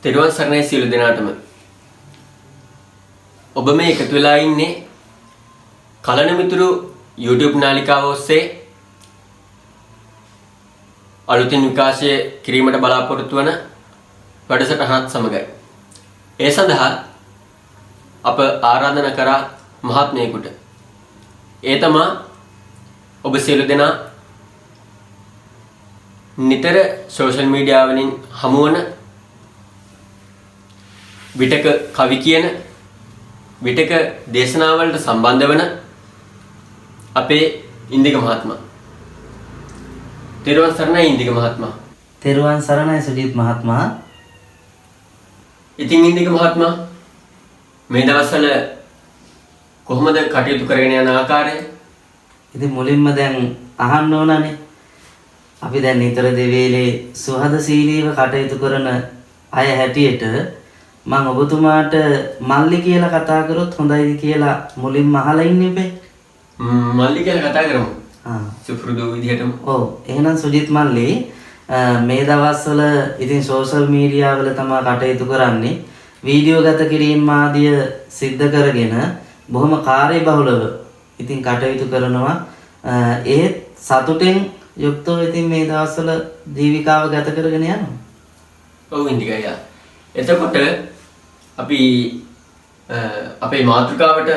තෙරුවන් සරණයි සියලු දෙනාටම. ඔබ මේ එකතු වෙලා ඉන්නේ කලන මිතුරු YouTube නාලිකාව ඔස්සේ අලුතින් විකාශය කිරීමට බලාපොරොත්තු වන වැඩසටහනත් සමගයි. ඒ සඳහා අප ආරාධනා කරා මහත්මයෙකුට. ඒ තමා ඔබ සියලු දෙනා නිතර සෝෂල් මීඩියා වලින් හමුවන විටක කවි කියන විටක දේශනාවලට සම්බන්ධ වන අපේ ඉන්දික මහත්මයා. තෙරුවන් සරණයි ඉන්දික මහත්මයා. තෙරුවන් සරණයි සුජිත් මහත්මයා. ඉතින් ඉන්දික මහත්මයා මේ දවස්වල කොහොමද කටයුතු කරගෙන යන ආකාරය? ඉතින් මුලින්ම දැන් අහන්න ඕනනේ. අපි දැන් නිතර දෙවේලේ සුහදශීලීව කටයුතු කරන අය හැටියට මම ඔබතුමාට මල්ලි කියලා කතා කරොත් හොඳයිද කියලා මුලින්ම අහලා ඉන්නේ බෑ. මල්ලි කියලා කතා කරමු. සුපුරුදු විදිහටම. ඔව්. එහෙනම් සුජිත් මල්ලි මේ දවස්වල ඉතින් සෝෂල් මීඩියා වල තමයි කටයුතු කරන්නේ. වීඩියෝ ගත කිරීම ආදිය සිද්ධ කරගෙන බොහොම කාර්යබහුලව ඉතින් කටයුතු කරනවා. ඒත් සතුටෙන් යුක්තව ඉතින් මේ දවස්වල ජීවිකාව ගත කරගෙන යනවා. ඔව් ඉන්දිකා. එතකොට අපි අපේ මාතෘකාවට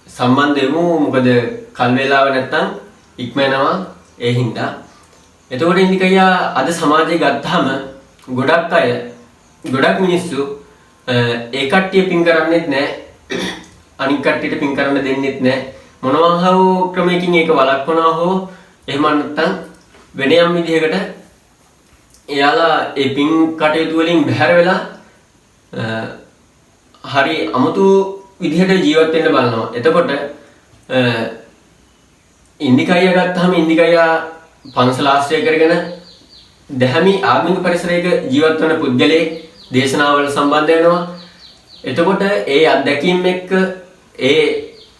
සම්බන්ධ වෙමු. මොකද කල් වේලාව නැත්තම් ඉක්මනවා ඒ හින්දා. එතකොට ඉන්දිකා අද සමාජයේ ගත්තාම ගොඩක් මිනිස්සු ඒ කට්ටිය පින් කරන්නේත් නැහැ. අනික් කට්ටියට පින් කරන්න දෙන්නෙත් නැහැ. මොනවා හෝ ක්‍රමයකින් ඒක වළක්වනවා හෝ එහෙම නැත්තම් වෙන යම් විදිහකට එයාලා ඒ පින් කටයුතු වලින් බැහැර වෙලා හරි අමුතු විදිහට ජීවත් වෙන්න බලනවා. එතකොට ඉන්දිකය ගත්තාම ඉන්දිකය පන්සල ආශ්‍රය කරගෙන දැහැමි ආගමික පරිසරයක ජීවත් වන පුද්ගලයෙක් දේශනාවල සම්බන්ධ වෙනවා. එතකොට ඒ අත්දැකීම් එක්ක ඒ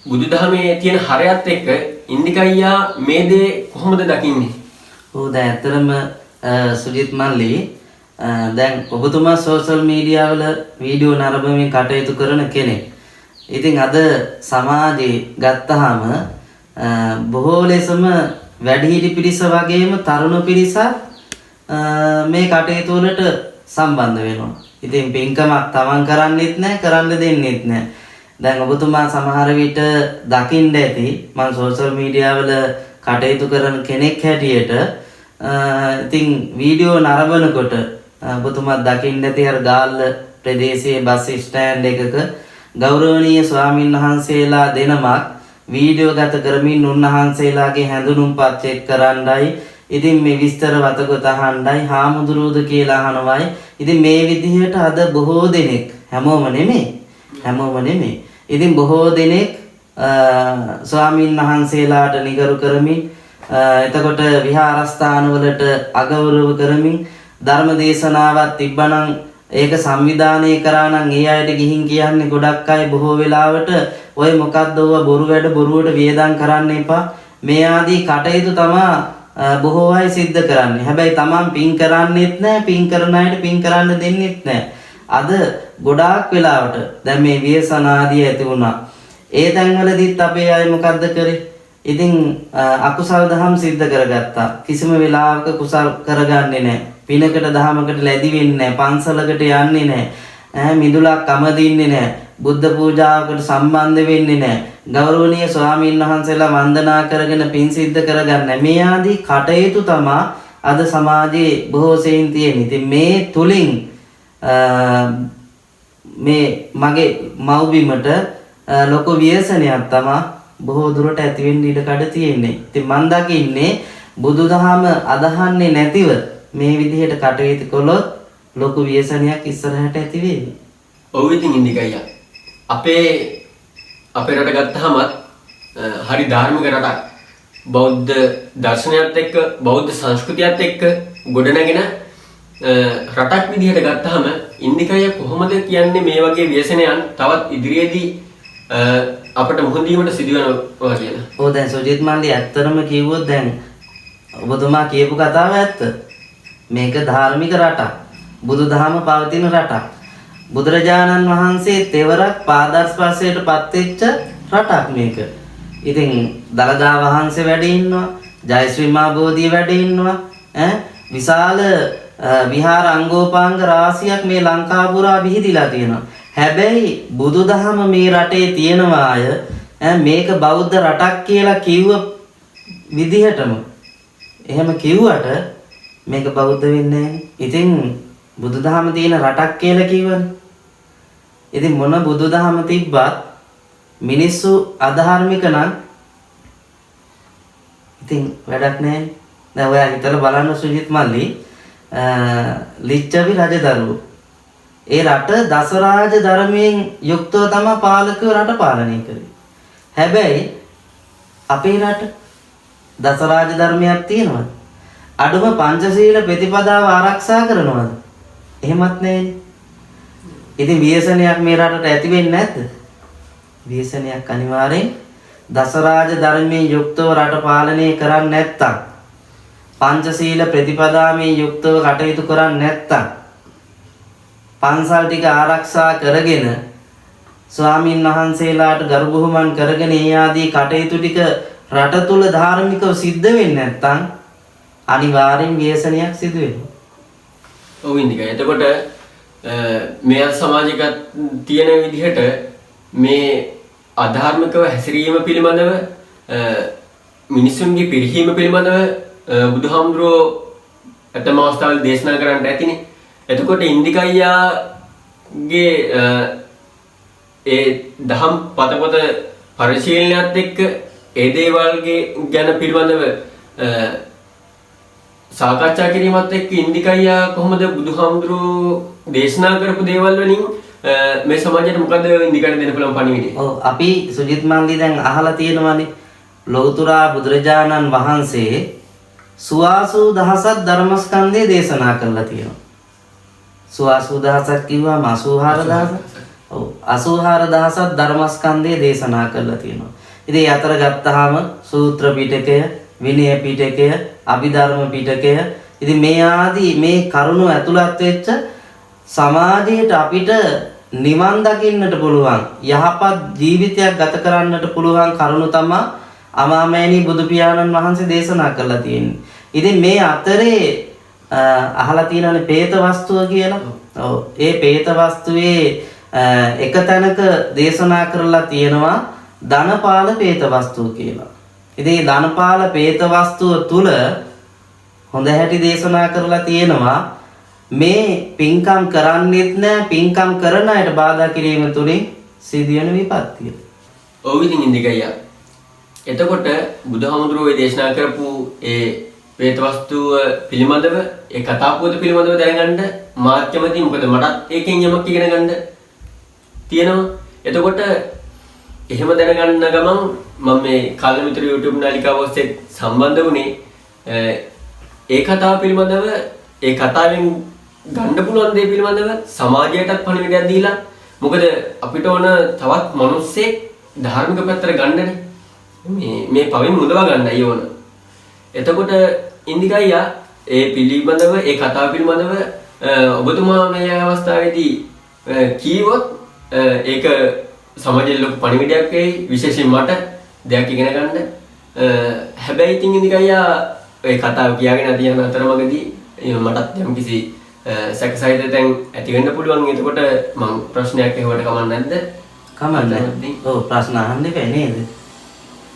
බුදුදහමේ තියෙන හරයත් එක්ක ඉන්දිකයියා මේ දේ කොහොමද දකින්නේ? ඔව් දැන් ඇත්තටම සුජිත් මල්ලි දැන් ඔබතුමා සෝෂල් මීඩියා වල වීඩියෝ නරඹමින් කටයුතු කරන කෙනෙක්. ඉතින් අද සමාජයේ ගත්තාම බොහෝ ලෙසම වැඩිහිටි පිරිස වගේම තරුණ පිරිසක් මේ කටයුතු වලට සම්බන්ධ වෙනවා. ඉතින් පින්කමක් තමන් කරන්නෙත් නැහැ, කරන්න දෙන්නෙත් නැහැ. දැන් ඔබතුමා සමහර විට දකින්න ඇති මම සෝෂල් මීඩියා වල කටයුතු කරන කෙනෙක් හැටියට ඉතින් වීඩියෝ නරඹනකොට ඔබතුමා දකින්න ඇති අර ගාල්ල ප්‍රදේශයේ බස් ස්ටෑන්ඩ් එකක ගෞරවනීය ස්වාමීන් වහන්සේලා දෙනමක් වීඩියෝ ගත කරමින් උන්වහන්සේලාගේ හැඳුනුම්පත් චෙක් කරන්නයි ඉතින් මේ විස්තර වතගොත අහන්නයි හාමුදුරුවෝද කියලා අහනවායි. ඉතින් මේ විදිහට අද බොහෝ දෙනෙක් හැමෝම නෙමෙයි ඉතින් බොහෝ දෙනෙක් ස්වාමීන් වහන්සේලාට නිගරු කරමින් එතකොට විහාරස්ථාන වලට අගෞරව කරමින් ධර්ම දේශනාවක් තිබ්බනම් ඒක සංවිධානය කරා නම් ඒ අයට ගිහින් කියන්නේ ගොඩක් අය බොහෝ වෙලාවට ඔය මොකද්ද ඔය බොරු වැඩ බොරුවට වියදම් කරන්න එපා මේ ආදී කටයුතු තමා බොහෝ අය සිද්ධ කරන්නේ. හැබැයි තමන් පින් කරන්නේත් නැහැ, පින් කරන අයට පින් කරන්න දෙන්නෙත් නැහැ. අද ගොඩාක් වෙලාවට දැන් මේ ව්‍යසන ආදී ඇති වුණා. ඒ තැන්වලදීත් අපේ අය මොකද්ද කරේ? ඉතින් අකුසල් දහම් සිද්ධ කරගත්තා. කිසිම වෙලාවක කුසල් කරගන්නේ නැහැ. පිනකට දහමකට ලැබි වෙන්නේ නැහැ. පන්සලකට යන්නේ නැහැ. මිදුලක් අමදින්නේ නැහැ. බුද්ධ පූජාවකට සම්බන්ධ වෙන්නේ නැහැ. ගෞරවනීය ස්වාමීන් වහන්සේලා වන්දනා කරගෙන පින් සිද්ධ කරගන්න. මේ ආදී කටයුතු තමා අද සමාජයේ බොහෝ සෙයින් තියෙන. ඉතින් මේ තුලින් මේ මගේ මව්බිමට ලොකු ව්‍යසනයක් තමා බොහෝ දුරට ඇති වෙන්න ඉඩ කඩ තියෙන්නේ. ඉතින් මම දකින්නේ බුදුදහම අදහන්නේ නැතිව මේ විදිහට කටයුතු කළොත් ලොකු ව්‍යසනයක් ඉස්සරහට ඇති වෙයි. ඔව් ඉතින් ඉන්දිකයියා. අපේ රට ගත්තාමත් හරි ධාර්මික රටක්. බෞද්ධ දර්ශනයත් එක්ක බෞද්ධ සංස්කෘතියත් එක්ක ගොඩනගෙන රටක් විදිහට ගත්තාම ඉන්දිකය කොහොමද කියන්නේ මේ වගේ ව්‍යසනයන් තවත් ඉදිරියේදී අපට මුහුණ දීමට සිදු වෙනවා කියලා. ඔව් දැන් සුජිත් මල්ලි ඇත්තටම කිව්වොත් දැන් ඔබතුමා කියපු කතාව ඇත්ත. මේක ධාර්මික රටක්. බුදුදහම පවතින රටක්. බුදුරජාණන් වහන්සේ තෙවරක් පාදස්පර්ශයට පත් වෙච්ච රටක් මේක. ඉතින් දලදා වහන්සේ වැඩ ඉන්නවා, ජයශ්‍රී මා බෝධිය වැඩ ඉන්නවා. විශාල විහාර අංගෝපාංග රාශියක් මේ ලංකාව පුරා විහිදිලා තියෙනවා. හැබැයි බුදුදහම මේ රටේ තියෙනවාය. මේක බෞද්ධ රටක් කියලා කිව්ව විදිහටම එහෙම කිව්වට මේක බෞද්ධ වෙන්නේ නැහැ. ඉතින් බුදුදහම තියෙන රටක් කියලා කිව්වනේ. ඉතින් මොන බුදුදහම තිබ්බත් මිනිස්සු අධාර්මික නම් ඉතින් වැඩක් නැහැ. දැන් ඔයා හිතලා බලන්න සුජිත් මල්ලි ලිච්ඡවි රජදරුවෝ ඒ රට දසරාජ ධර්මයෙන් යුක්තව තමයි පාලකව රට පාලනය කරේ. හැබැයි අපේ රට දසරාජ ධර්මයක් තියෙනවද? අඩුම පංචශීල ප්‍රතිපදාව ආරක්ෂා කරනවද? එහෙමත් නැහැ. ඉතින් ව්‍යසනයක් මේ රටට ඇති වෙන්නේ නැද්ද? ව්‍යසනයක් අනිවාර්යෙන් දසරාජ ධර්මයෙන් යුක්තව රට පාලනය කරන්නේ නැත්තම් පංචශීල ප්‍රතිපදාවෙන් යුක්තව කටයුතු කරන්නේ නැත්තම් පන්සල් ටික ආරක්ෂා කරගෙන ස්වාමීන් වහන්සේලාට ගරු බුහුමන් කරගෙන ඒ ආදී කටයුතු ටික රට තුල ධාර්මිකව සිද්ධ වෙන්නේ නැත්තම් අනිවාර්යෙන් ව්‍යසනයක් සිදු වෙනවා. ඔව් ඉන්දිකා. එතකොට මේ සමාජික තියෙන විදිහට මේ අධාර්මිකව හැසිරීම පිළිබඳව මිනිසුන්ගේ පිරිහීම පිළිබඳව බුදුහාමුදුරුවෝ ඇතම අවස්ථාවල දේශනා කරන්නට ඇතිනේ. එතකොට ඉන්දිකයියාගේ ඒ දහම් පතපොත පරිශීලනයත් එක්ක ඒ දේවල්ගේ ගැන පිළිබඳව සාකච්ඡා කිරීමත් එක්ක ඉන්දිකයියා කොහොමද බුදුහාමුදුරුවෝ දේශනා කරපු දේවල් වලින් මේ සමාජයට මොකද ඉන්දිකට දෙන්න පුළුවන් පණිවිඩය? ඔව් අපි සුජිත් මල්ලි දැන් අහලා තියෙනවානේ ලෞතුරා බුදුරජාණන් වහන්සේ සුවාසූ දහසක් ධර්මස්කන්ධය දේශනා කරලා තියෙනවා. සුවාසූ දහසක් කිව්වම 84000. ඔව් 84000ක් ධර්මස්කන්ධය දේශනා කරලා තියෙනවා. ඉතින් අතර ගත්තාම සූත්‍ර පිටකය, විනය පිටකය, අභිධර්ම පිටකය, ඉතින් මේ ආදී මේ කරුණු ඇතුළත් වෙච්ච සමාජයට අපිට නිවන් දකින්නට පුළුවන් යහපත් ජීවිතයක් ගත කරන්නට පුළුවන් කරුණු තමයි අමාමෑණී බුදු පියාණන් වහන්සේ දේශනා කරලා තියෙන්නේ. ඉතින් මේ අතරේ අහලා තියෙනනේ പ്രേත වස්තුව කියලා. ඔව් ඒ പ്രേත වස්තුවේ එක තැනක දේශනා කරලා තියෙනවා ධනපාල പ്രേත වස්තුව කියලා. ඉතින් මේ ධනපාල പ്രേත වස්තුව තුල හොඳ හැටි දේශනා කරලා තියෙනවා මේ පින්කම් කරන්නේත් නැහැ, පින්කම් කරන අයට බාධා කිරීම තුලින් සිදුවෙන විපත්තිය. ඔව් ඉතින් ඉන්දිකයියා. එතකොට බුදුහාමුදුරුවෝ දේශනා කරපු ඒ പ്രേත වස්තුව පිළිබඳව ඒ කතා පුවත පිළිබඳව දැනගන්න මාත් කැමතියි. මොකද මටත් ඒකෙන් යමක් ඉගෙන ගන්න තියෙනවා. එතකොට එහෙම දැනගන්න ගමන් මම මේ කල්මිතර YouTube නාලිකාව ඔස්සේ සම්බන්ධ වුණේ ඒ කතාව පිළිබඳව ඒ කතාවෙන් ගන්න පුළුවන් දේ පිළිබඳව සමාජයටත් පණිවිඩයක් දීලා මොකද අපිට ඕන තවත් මිනිස්සෙක් ධාර්මික පැත්තට ගන්නනේ මේ පවෙන් මුදව ගන්නයි ඕන. එතකොට ඉන්දිකයියා ඒ පිළිබඳව ඒ කතාව පිළිබඳව ඔබතුමා මේ අවස්ථාවේදී කීවොත් ඒක සමාජයේ ලොකු පණිවිඩයක් වෙයි, විශේෂයෙන් මට දෙයක් ඉගෙන ගන්න. හැබැයි ඉතින් ඉන්දිකයියා ඒ කතාව කියාගෙන තියෙන අතරමඟදී මටත් යම්කිසි සැකසහිත තැන් ඇති වෙන්න පුළුවන්. එතකොට මම ප්‍රශ්නයක් එහෙවට කමක් නැද්ද? කමක් නැහැ. ඔව් ප්‍රශ්න අහන්න එපා නේද?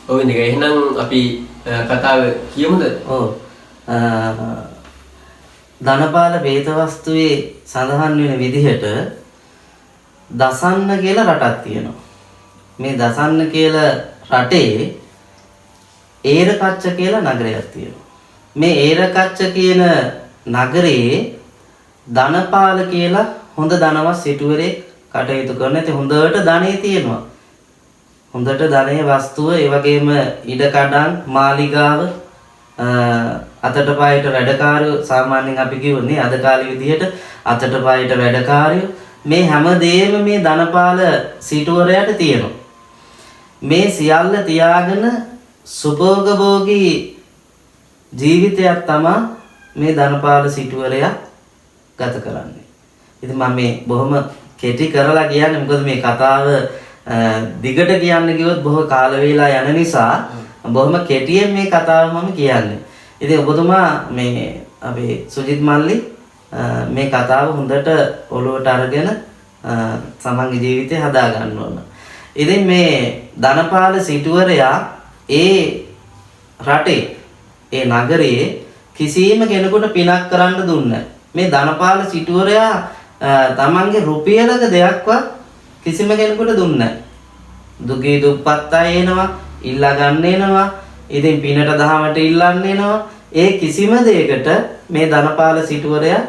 ඔව් ඉතින් එහෙනම් අපි කතාව කියමුද? ඔව් ධනපාල പ്രേත වස්තුවේ සඳහන් වෙන විදිහට දසන්න කියලා රටක් තියෙනවා. මේ දසන්න කියලා රටේ ඒරකච්ච කියලා නගරයක් තියෙනවා. මේ ඒරකච්ච කියන නගරේ ධනපාල කියලා හොඳ ධනවත් සිටුවරේ කටයුතු කරන. ඉතින් හොඳට ධනෙ තියෙනවා. හොඳට ධනෙ වස්තුව, ඒ වගේම ඉඩකඩම්, මාලිගාව, අතට පායට වැඩකාරයෝ, සාමාන්‍යයෙන් අපි කියවනේ අද කාලේ විදිහට අතට පායට වැඩකාරයෝ, මේ හැමදේම මේ ධනපාල සිටුවරයට තියෙනවා. මේ සියල්ල තියාගෙන සුභෝගභෝගී ජීවිතයක් තමයි මේ ධනපාල සිටුවරයා ගත කරන්නේ. ඉතින් මම මේ බොහොම කෙටි කරලා කියන්නේ මොකද මේ කතාව දිගට කියන්න කිව්වොත් බොහෝ කාල වේලා යන නිසා බොහොම කෙටියෙන් මේ කතාව මම කියන්නේ. ඉතින් ඔබතුමා මේ අපේ සුජිත් මල්ලි මේ කතාව හොඳට ඔළුවට අරගෙන තමන්ගේ ජීවිතය හදා ගන්න ඕන. ඉතින් මේ ධනපාල සිටුවරයා ඒ රටේ ඒ නගරයේ කිසිම කෙනෙකුට පිනක් කරන්න දුන්නේ මේ ධනපාල සිටුවරයා තමන්ගේ රුපියලක දෙයක්වත් කිසිම කෙනෙකුට දුන්නේ දුකී දුප්පත් අය එනවා ඉල්ලා ගන්න එනවා ඉතින් පිනට දහමට ඉල්ලන්න එනවා ඒ කිසිම දෙයකට මේ ධනපාල සිටුවරයා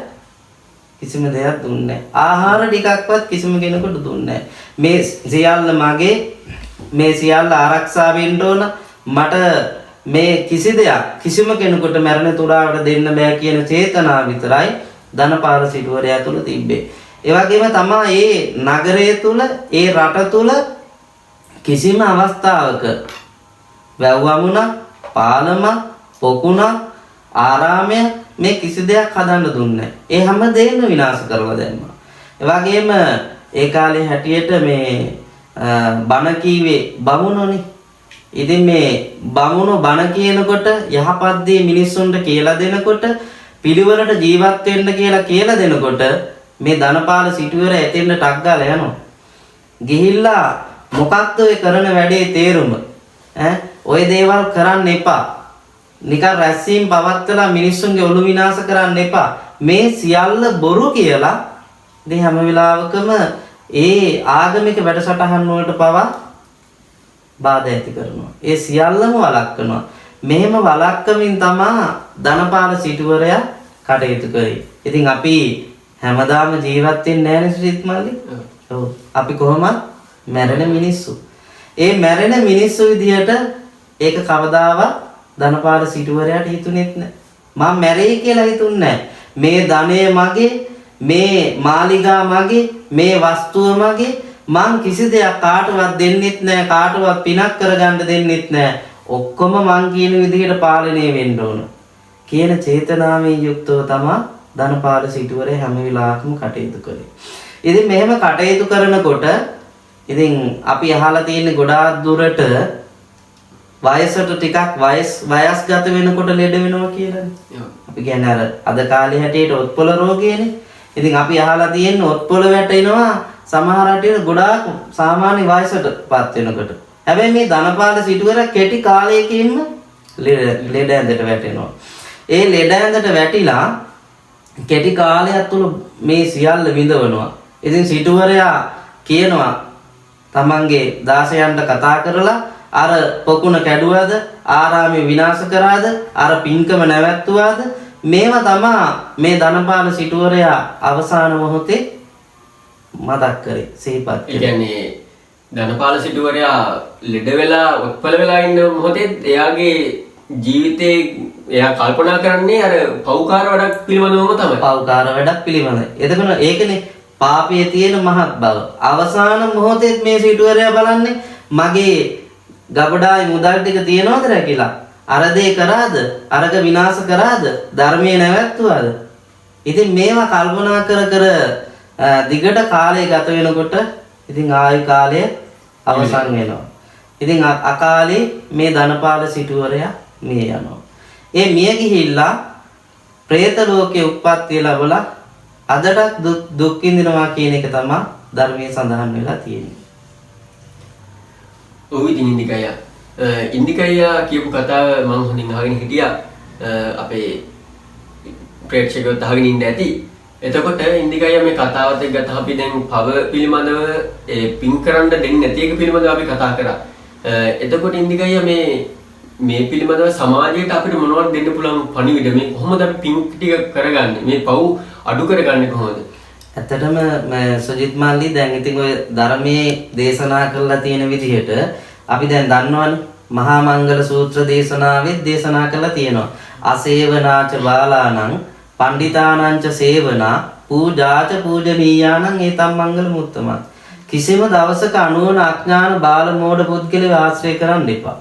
කිසිම දෙයක් දුන්නේ ආහාර ටිකක්වත් කිසිම කෙනෙකුට දුන්නේ මේ සියල්ල මගේ මේ සියල්ල ආරක්ෂා වෙන්න ඕන මට මේ කිසි දෙයක් කිසිම කෙනෙකුට මරණ තුරාවට දෙන්න බෑ කියන චේතනාව විතරයි ධනපාල සිටුවරයා තුල තිබ්බේ. ඒ වගේම තමයි මේ නගරය තුල ඒ රට තුල කිසිම අවස්ථාවක වැව්වමුණ පාලම පොකුණ ආරාමය මේ කිසි දෙයක් හදන්න දුන්නේ ඒ හැම දෙයක්ම විනාශ කරලා දැම්මා. ඒ වගේම ඒ කාලේ හැටියට මේ බණ කීවේ බමුණෝනේ. ඉතින් මේ බමුණෝ බණ කියනකොට යහපත් දේ මිනිස්සුන්ට කියලා දෙනකොට පිළිවෙලට ජීවත් වෙන්න කියලා දෙනකොට මේ ධනපාල සිටුවර ඇතෙන්න ටක් ගාලා යනවා. ගිහිල්ලා මොකක්ද ඔය කරන වැඩේ තේරුම? ඔය දේවල් කරන්න එපා. නිකන් රැස්වීම පවත්වලා මිනිස්සුන්ගේ ඔළු විනාශ කරන්න එපා. මේ සියල්ල බොරු කියලා ඉතින් හැම වෙලාවකම ඒ ආගමික වැඩසටහන් වලට පවා බාධා ඇති කරනවා. ඒ සියල්ලම වළක්වනවා. මෙහෙම වළක්වමින් තමයි ධනපාල සිටුවරයා කටයුතු කරේ. ඉතින් අපි හැමදාම ජීවත් වෙන්නේ නැහැ නේ සුජිත් මල්ලි. ඔව්. අපි කොහොමද මැරෙන මිනිස්සු. ඒ මැරෙන මිනිස්සු විදියට ඒක කවදාවත් ධනපාල සිටුවරයාට හිතුනේත් නැහැ. මම මැරෙයි කියලා හිතුන්නේ නැහැ. මේ ධනය මගේ, මේ මාලිගා මගේ, මේ වස්තුව මගේ මං කිසි දෙයක් කාටවත් දෙන්නෙත් නැහැ. කාටවත් පිනක් කරගන්න දෙන්නෙත් නැහැ. ඔක්කොම මං කියන විදිහට පාලනය වෙන්න ඕන කියන චේතනාවෙන් යුක්තව තමයි ධනපාල සිටුවරයා හැම වෙලාවකම කටයුතු කරේ. ඉතින් මෙහෙම කටයුතු කරනකොට ඉතින් අපි අහලා තියෙන ගොඩාක් දුරට වයසට ටිකක් වයස්ගත වෙනකොට ලෙඩ වෙනවා කියලානේ. අපි කියන්නේ අර අද කාලේ හැටියට ඔත්පොළ රෝගයනේ. ඉතින් අපි අහලා තියෙන ඔත්පොළ වැටෙනවා සමහර රටේ ගොඩාක් සාමාන්‍ය වයසටපත් වෙනකොට. හැබැයි මේ ධනපාල සිටුවරයා කෙටි කාලයකින්ම ලෙඩ ඇඳට වැටෙනවා. ඒ ලෙඩ ඇඳට වැටිලා කෙටි කාලයක් තුල මේ සියල්ල විඳවනවා. ඉතින් සිටුවරයා කියනවා තමන්ගේ දාසයන්ට කතා කරලා අර පොකුණ කැඩුවද ආරාමේ විනාශ කරාද අර පින්කම නැවැත්තුවාද මේවා තමයි මේ ධනපාල සිටුවරයා අවසාන මොහොතේ මතක් කරේ සිහිපත් කරේ. ඒ කියන්නේ ධනපාල සිටුවරයා ලෙඩ වෙලා උත්පල වෙලා ඉන්න මොහොතේ එයාගේ ජීවිතේ එයා කල්පනා කරන්නේ අර පෞකාර වැඩක් පිළිබඳවම තමයි. පෞකාර වැඩක් පිළිබඳ. එතකොට ඒකනේ පාපයේ තියෙන මහත් බව. අවසාන මොහොතේ මේ සිටුවරයා බලන්නේ මගේ ගබඩායි මුදල් ටික තියනවද කියලා. අර දේ කරාද? අරක විනාශ කරාද? ධර්මයේ නැවැත්තුවාද? ඉතින් මේවා කල්පනා කර දිගට කාලය ගත වෙනකොට ඉතින් ආයු කාලය අවසන් වෙනවා. ඉතින් අකාලේ මේ ධනපාල සිටුවරයා මිය යනවා. ඒ මිය ගිහිල්ලා പ്രേත ලෝකේ උප්පත්තිය ලැබලා අදටත් දුක් විඳිනවා කියන එක තමයි ධර්මයේ සඳහන් වෙලා තියෙන්නේ. ඔව් ඉතින් ඉන්දිකයියා කියපු කතාව මම හොඳින් අහගෙන හිටියා. අපේ ප්‍රේක්ෂකයෝත් අහගෙන ඉන්න ඇති. එතකොට ඉන්දිකයියා මේ කතාවත් එක්ක ගත්තා අපි දැන් පව පිළිබඳව පින් කරන්න දෙන්නේ නැති එක පිළිබඳව අපි කතා කරා. එතකොට ඉන්දිකයියා මේ පිළිබඳව සමාජයට අපිට මොනවද දෙන්න පුළුවන් පණිවිඩ මේ කොහොමද අපි පින් ටික කරගන්නේ මේ පව් අඩු කරගන්නේ කොහොමද? ඇත්තටම සුජිත් මල්ලි දැන් ඉතින් ඔය ධර්මයේ දේශනා කරලා තියෙන විදිහට අපි දැන් දන්නවනේ මහා මංගල සූත්‍ර දේශනාවේ දේශනා කරලා තියෙනවා. අසේවනාච බාලානං පණ්ඩිතානංච සේවනා පූජාච පූජනීයානං ඒතම් මංගල මුත්තමත්. කිසිම දවසක අනුවන අඥාන බාල මෝඩ පුද්ගලයෝ ආශ්‍රය කරන්න එපා.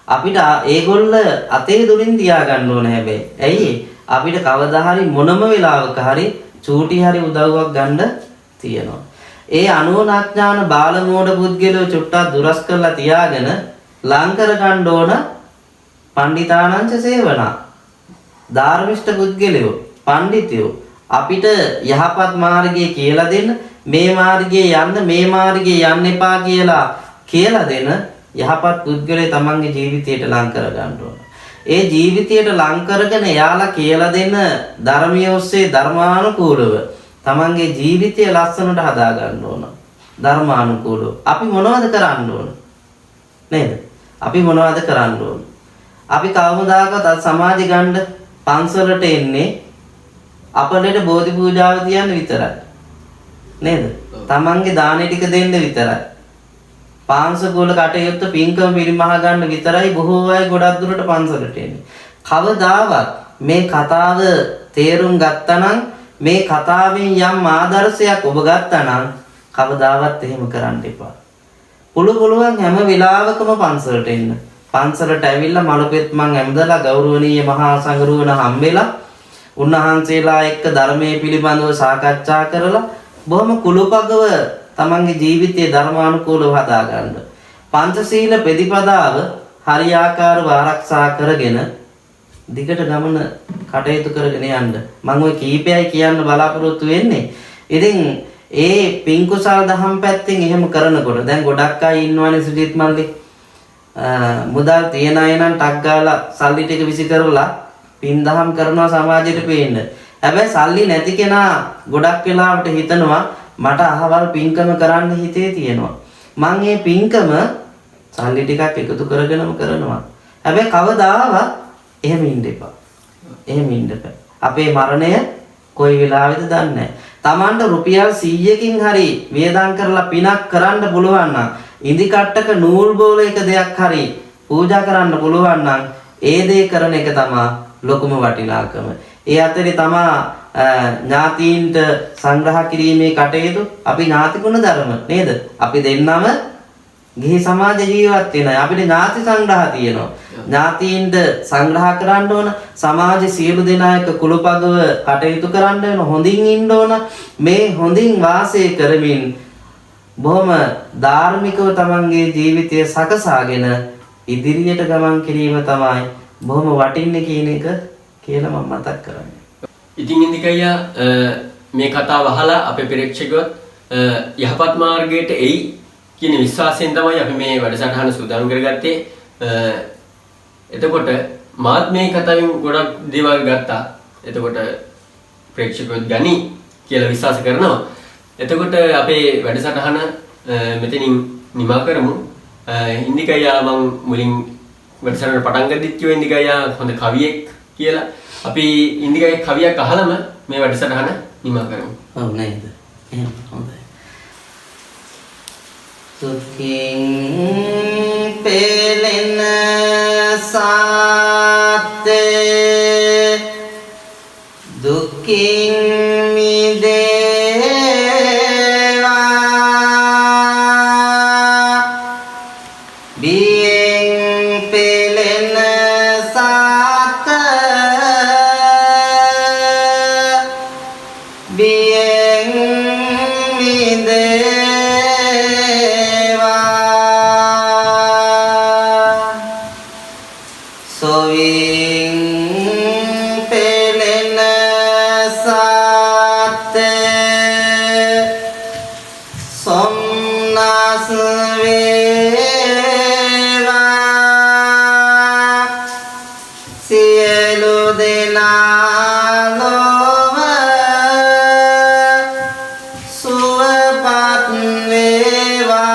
අපිට ඒගොල්ල අතේ දුරින් තියාගන්න ඕන හැබැයි. ඇයි? අපිට කවදා හරි මොනම වෙලාවක හරි චූටි හරි උදව්වක් ගන්න තියෙනවා. ඒ අනුනාඥාන බාල මෝඩ පුද්ගලයෝ චුට්ටක් දුරස් කරලා තියාගෙන ලං කර ගන්න ඕන පණ්ඩිතානංච සේවනා. ධාර්මිෂ්ඨ පුද්ගලයෝ පණ්ඩිතයෝ අපිට යහපත් මාර්ගය කියලා දෙන්න, මේ මාර්ගයේ යන්න එපා කියලා දෙන යහපත් පුද්ගලයා තමන්ගේ ජීවිතයට ලං කර ගන්න ඕන. ඒ ජීවිතයට ලං කරගෙන යාලා කියලා දෙන ධර්මයේ ඔස්සේ ධර්මානුකූලව තමන්ගේ ජීවිතය ලස්සනට හදා ගන්න ඕන. ධර්මානුකූලව අපි මොනවද කරන්න ඕන? නේද? අපි මොනවද කරන්න ඕන? අපි කවමදාකවත් සමාජي ගන්න පන්සලට එන්නේ අපලට බෝධි පූජාව තියන්න විතරයි. නේද? තමන්ගේ දානෙ ටික දෙන්න විතරයි. පාංශකූල කටයුත්ත පින්කම පිරිමහ ගන්න විතරයි බොහෝ අය ගොඩක් දුරට පන්සලට එන්නේ. කවදාවත් මේ කතාව තේරුම් ගත්තනම්, මේ කතාවෙන් යම් ආදර්ශයක් ඔබ ගත්තනම් කවදාවත් එහෙම කරන්න එපා. පුළුවන් හැම වෙලාවකම පන්සලට එන්න. පන්සලට ඇවිල්ලා මලපෙත් මං ඇම්දලා ගෞරවනීය මහා සංඝරුවන හම්බෙලා උන්වහන්සේලා එක්ක ධර්මයේ පිළිබඳව සාකච්ඡා කරලා බොහොම කුළුපගව තමන්ගේ ජීවිතයේ ධර්මානුකූලව හදා ගන්න. පංචශීල ප්‍රතිපදාව හරියාකාරව ආරක්ෂා කරගෙන දිගට ගමන කටයුතු කරගෙන යන්න. මම ওই කීපයයි කියන්න බලාපොරොත්තු වෙන්නේ. ඉතින් ඒ පින් කුසල් දහම් පැත්තෙන් එහෙම කරනකොට දැන් ගොඩක් අය ඉන්නවනේ සුජිත් මල්ලි. මුදල් තියන අය නම් ටක් ගාලා සල්ලි ටික විසි කරලා පින් දහම් කරනවා සමාජයට පේන්න. හැබැයි සල්ලි නැති කෙනා ගොඩක් වෙලාවට හිතනවා මට අහවල් පින්කම කරන්න හිතේ තියෙනවා. මං මේ පින්කම සල්ලි ටිකක් එකතු කරගෙනම කරනවා. හැබැයි කවදාවත් එහෙම ඉන්න එපා. එහෙම ඉන්න එපා. අපේ මරණය කොයි වෙලාවෙද දන්නේ නැහැ. Tamanට රුපියල් 100කින් හරි වියදම් කරලා පිනක් කරන්න පුළුවන් නම්, ඉදි කට්ටක නූල් බෝලයක දෙයක් හරි පූජා කරන්න පුළුවන් නම් ඒ දේ කරන එක තමයි ලොකුම වටිනාකම. ඒ අතරේ තමා ඥාතීන්ට සංග්‍රහ කිරීමේ කටයුතු අපි ඥාති ගුණ ධර්ම නේද? අපි දෙන්නම ගිහි සමාජ ජීවත් වෙන අපිට ඥාති සංග්‍රහ තියෙනවා. ඥාතීන්ට සංග්‍රහ කරන්න ඕන, සමාජ සියලු දෙනා එක්ක කුළුපගව කටයුතු කරන්න ඕන, හොඳින් ඉන්න ඕන. මේ හොඳින් වාසය කරමින් බොහොම ධාර්මිකව තමන්ගේ ජීවිතය සකසාගෙන ඉදිරියට ගමන් කිරීම තමයි බොහොම වටින්නේ කියන එක කියලා මම මතක් කරන්නේ. ඉතින් ඉන්දිකయ్యා මේ කතාව අහලා අපේ ප්‍රේක්ෂකයොත් යහපත් මාර්ගයට එයි කියන විශ්වාසයෙන් තමයි අපි මේ වැඩසටහන සූදානම් කරගත්තේ. එතකොට මාත් මේ කතාවෙන් ගොඩක් දේවල් ගත්තා. එතකොට ප්‍රේක්ෂකයොත් ගනි කියලා විශ්වාස කරනවා. එතකොට අපේ වැඩසටහන මෙතනින් නිමා කරමු. ඉන්දිකయ్యා මම මුලින් වැඩසටහන පටන් ගද්දිත් කිව්වා ඉන්දිකయ్యා හොඳ කවියෙක් කියලා. අපි ඉන්දිකయ్యා කවියක් අහලම මේ වැඩසටහන නිමා කරමු. ඔව් නේද? එහෙනම් හොඳයි. දුකින් පෙළෙන සාත්තේ දුකින් මිදේවා බියෙන් පෙළෙන සාත්ත බියෙන් මිදේවා සොවින් පෙළෙන සාත්ත සොම්නස් වේවා සියලු දෙනා ලොව සුවපත් වේවා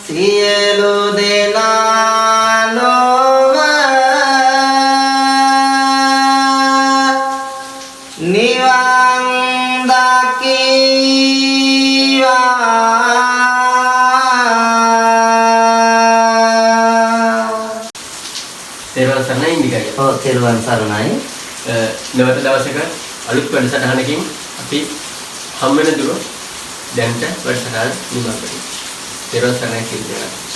සියලු දෙනා ලොව නිවන් දකිවා. තේරුවන් සරණයි ඉන්දිකయ్యා. ඔව් තෙරුවන් සරණයි. නැවත දවසක අලුත් වැඩසටහනකින් අපි හම් වෙන දුර දැන්ට වැඩසටහන නිමා කරමු. තේරුවන් සරණයි කියලා.